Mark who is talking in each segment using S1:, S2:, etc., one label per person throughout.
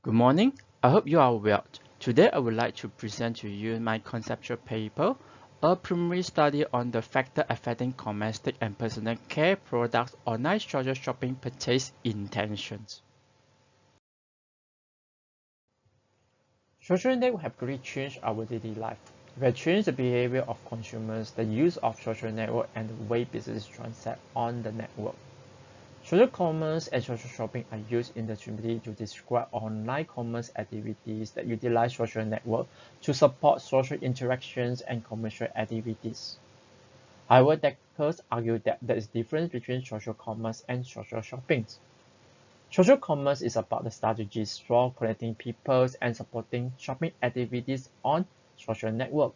S1: Good morning. I hope you are well. Today I would like to present to you my conceptual paper, a preliminary study on the factor affecting cosmetic and personal care products online social shopping purchase intentions. Social networks have greatly changed our daily life. We have changed the behavior of consumers, the use of social network, and the way businesses transact on the network. Social commerce and social shopping are used interchangeably to describe online commerce activities that utilize social networks to support social interactions and commercial activities. However, deckers argue that there is a difference between social commerce and social shopping. Social commerce is about the strategies for connecting people and supporting shopping activities on social network.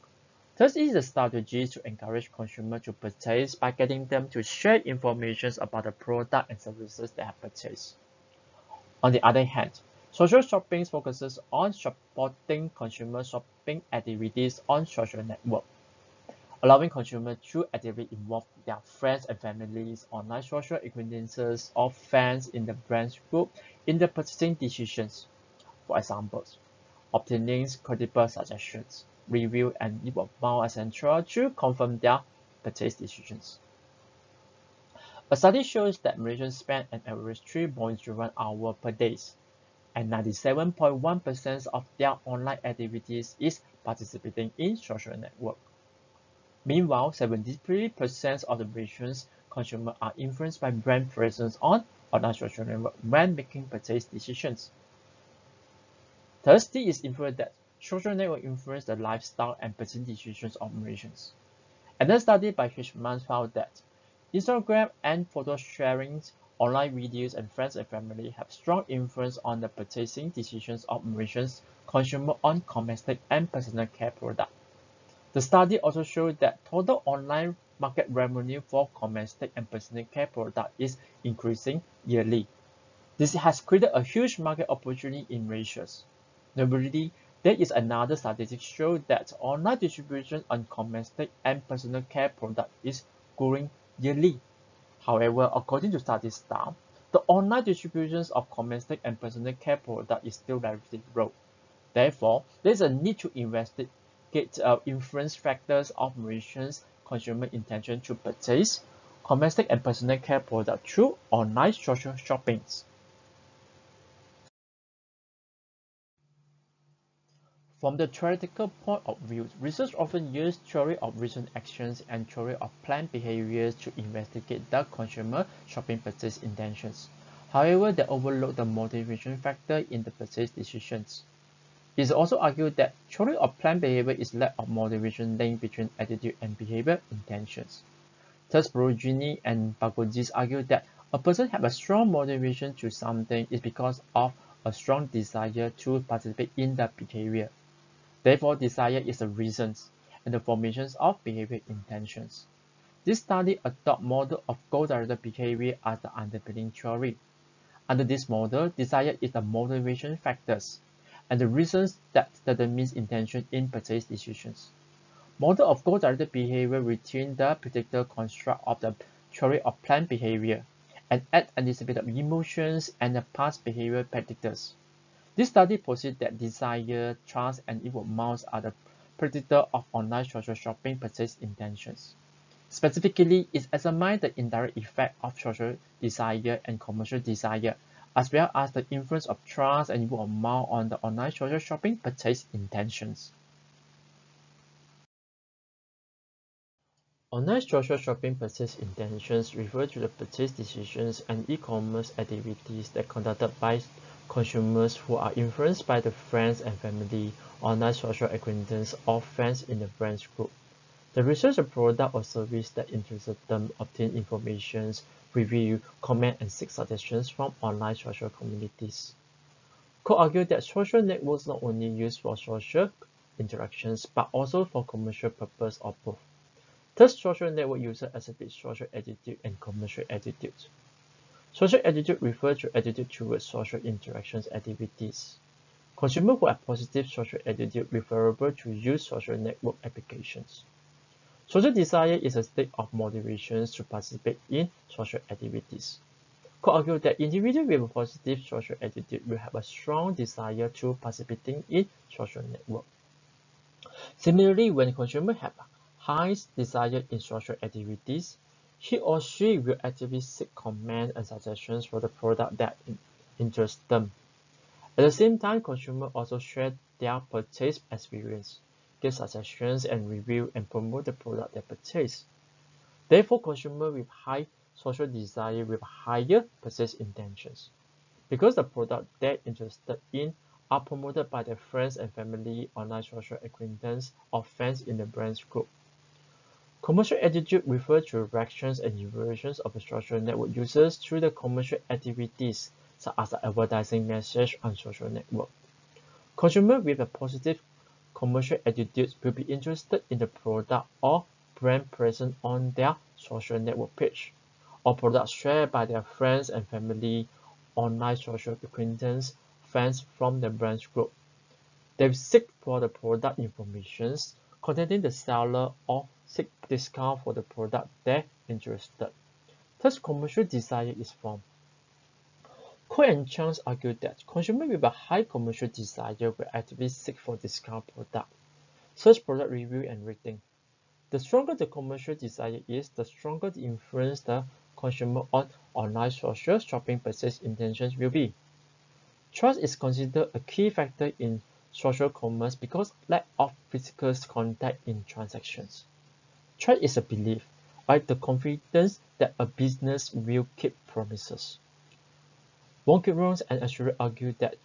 S1: Thus, it is a strategy to encourage consumers to purchase by getting them to share information about the product and services they have purchased. On the other hand, social shopping focuses on supporting consumer shopping activities on social network, allowing consumers to actively involve their friends and families, online social acquaintances, or fans in the brand's group in the purchasing decisions. For example, obtaining credible suggestions, review, and word of mouth, etc., to confirm their purchase decisions. A study shows that Malaysians spend an average 3.01 hours per day, and 97.1% of their online activities is participating in social network. Meanwhile, 73% of the Malaysians consumers are influenced by brand presence on online social network when making purchase decisions. Thus, it is inferred that social network influence the lifestyle and purchasing decisions of Malaysians. Another study by Hirschman found that Instagram and photo sharing, online videos, and friends and family have strong influence on the purchasing decisions of Malaysians consumers on cosmetic and personal care products. The study also showed that total online market revenue for cosmetic and personal care products is increasing yearly. This has created a huge market opportunity in Malaysia. Notably, there is another statistic show that online distribution on cosmetic and personal care products is growing yearly. However, according to Statista, the online distributions of cosmetic and personal care products is still relatively low. Therefore, there is a need to investigate influence factors of Malaysians' consumer intention to purchase cosmetic and personal care products through online social shopping. From the theoretical point of view, research often uses theory of recent actions and theory of planned behaviors to investigate the consumer shopping purchase intentions. However, they overlook the motivation factor in the purchase decisions. It is also argued that theory of planned behavior is lack of motivation link between attitude and behavior intentions. Thus, Borogini and Bagozis argue that a person has a strong motivation to something is because of a strong desire to participate in the behavior. Therefore, desire is the reasons and the formations of behavior intentions. This study adopts model of goal-directed behavior as the underpinning theory. Under this model, desire is the motivation factors and the reasons that determines intention in purchase decisions. Model of goal-directed behavior retain the predictor construct of the theory of planned behavior and add anticipated emotions and the past behavior predictors. This study posits that desire, trust, and word of mouth are the predictor of online social shopping purchase intentions. Specifically, it examines the indirect effect of social desire and commercial desire, as well as the influence of trust and word of mouth on the online social shopping purchase intentions. Online social shopping purchase intentions refer to the purchase decisions and e-commerce activities that are conducted by consumers who are influenced by the friends and family, online social acquaintance, or friends in the brand's group. The research a product or service that interested them obtain information, review, comment, and seek suggestions from online social communities. Co-argue that social networks not only used for social interactions but also for commercial purpose or both. Thus, social network users exhibit social attitude and commercial attitude. Social attitude refers to attitude towards social interactions activities. Consumers who have positive social attitude preferable to use social network applications. Social desire is a state of motivation to participate in social activities. could argue that individuals with a positive social attitude will have a strong desire to participating in social network. Similarly, when consumers have a high desire in social activities, he or she will actively seek comments and suggestions for the product that interests them. At the same time, consumers also share their purchase experience, give suggestions and review and promote the product they purchase. Therefore, consumers with high social desire will higher purchase intentions. Because the product they're interested in are promoted by their friends and family, online social acquaintance, or fans in the brand's group. Commercial attitude refers to reactions and evaluations of the social network users through the commercial activities, such as the advertising message on social network. Consumers with a positive commercial attitude will be interested in the product or brand present on their social network page, or products shared by their friends and family, online social acquaintance, fans from the brand's group. They will seek for the product information containing the seller or seek discount for the product they're interested. Thus, commercial desire is formed. Coe and Chang argue that consumers with a high commercial desire will actively seek for discount product, search product review and rating. The stronger the commercial desire is, the stronger the influence the consumer on online social shopping purchase intentions will be. Trust is considered a key factor in social commerce because lack of physical contact in transactions. Trust is a belief, like the confidence that a business will keep promises. Wong-Kip-Rong and Ashuri argue that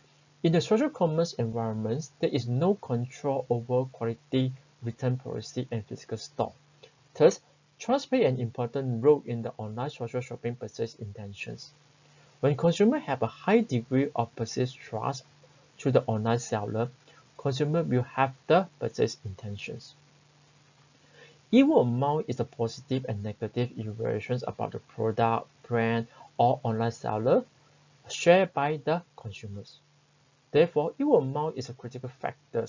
S1: in the social commerce environments, there is no control over quality, return policy, and physical store. Thus, trust plays an important role in the online social shopping purchase intentions. When consumers have a high degree of purchase trust to the online seller, consumers will have the purchase intentions. Even amount is the positive and negative evaluations about the product, brand, or online seller shared by the consumers. Therefore, even amount is a critical factor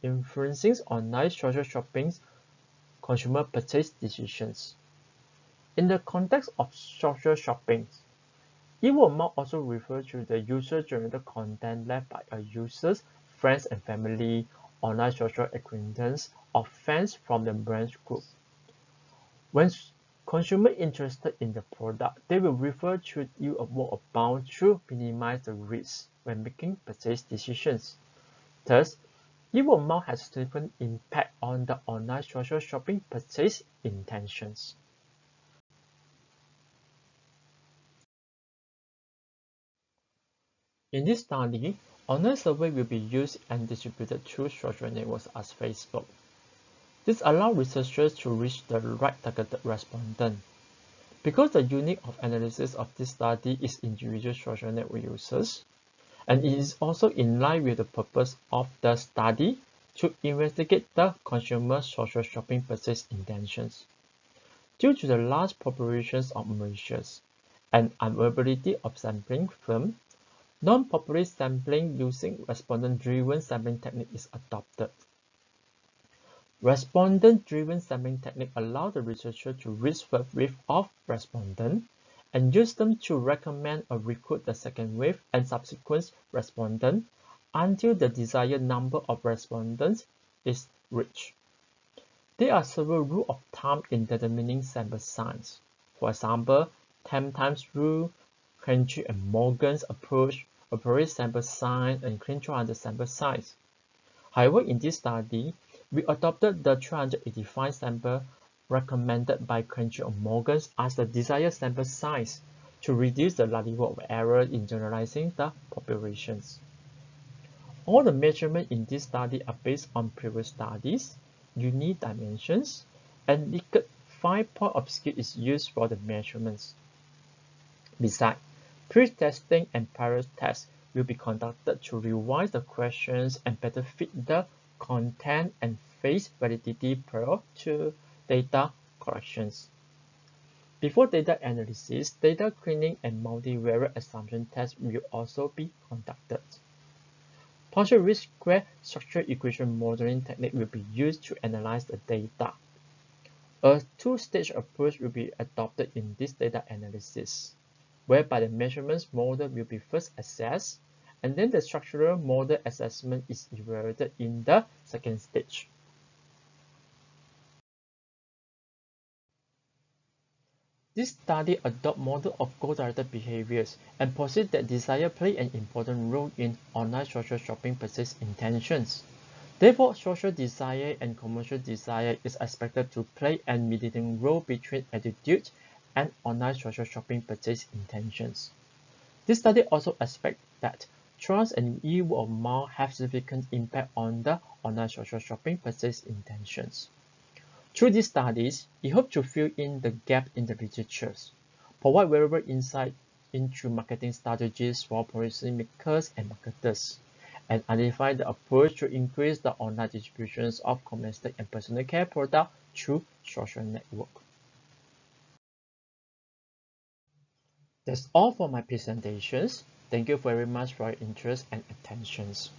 S1: influencing online social shopping's consumer purchase decisions. In the context of social shopping, even amount also refers to the user-generated content left by a user's friends and family, online social acquaintance, or fans from the brand's group. When consumers interested in the product, they will refer to you about amount to minimize the risk when making purchase decisions. Thus, even amount has significant impact on the online social shopping purchase intentions. In this study, online survey will be used and distributed through social networks as Facebook. This allows researchers to reach the right targeted respondent. Because the unit of analysis of this study is individual social network users, and it is also in line with the purpose of the study to investigate the consumer social shopping purchase intentions. Due to the large populations of Malaysians and unavailability of sampling firm, non-population sampling using respondent-driven sampling technique is adopted. Respondent-driven sampling technique allows the researcher to reach first wave of respondents and use them to recommend or recruit the second wave and subsequent respondents until the desired number of respondents is reached. There are several rules of thumb in determining sample size. For example, 10 times rule, Crenshaw and Morgan's approach, appropriate sample size, and Klein 300 sample size. However, in this study, we adopted the 385 sample recommended by Crenshaw and Morgan as the desired sample size to reduce the likelihood of error in generalizing the populations. All the measurements in this study are based on previous studies, unique dimensions, and Likert 5-point of scale is used for the measurements. Besides, pre-testing and parallel tests will be conducted to revise the questions and better fit the content and face validity prior to data collections. Before data analysis, data cleaning and multivariate assumption tests will also be conducted. Partial risk square structure equation modeling technique will be used to analyze the data. A two-stage approach will be adopted in this data analysis. whereby the measurements model will be first assessed, and then the structural model assessment is evaluated in the second stage. This study adopts model of goal-directed behaviors and posits that desire play an important role in online social shopping purchase intentions. Therefore, social desire and commercial desire is expected to play a mediating role between attitude and online social shopping purchase intentions. This study also expects that trust and yield of mouth have significant impact on the online social shopping purchase intentions. Through these studies, we hope to fill in the gap in the literature, provide valuable insight into marketing strategies for policymakers and marketers, and identify the approach to increase the online distributions of cosmetic and personal care products through social network. That's all for my presentations. Thank you very much for your interest and attentions.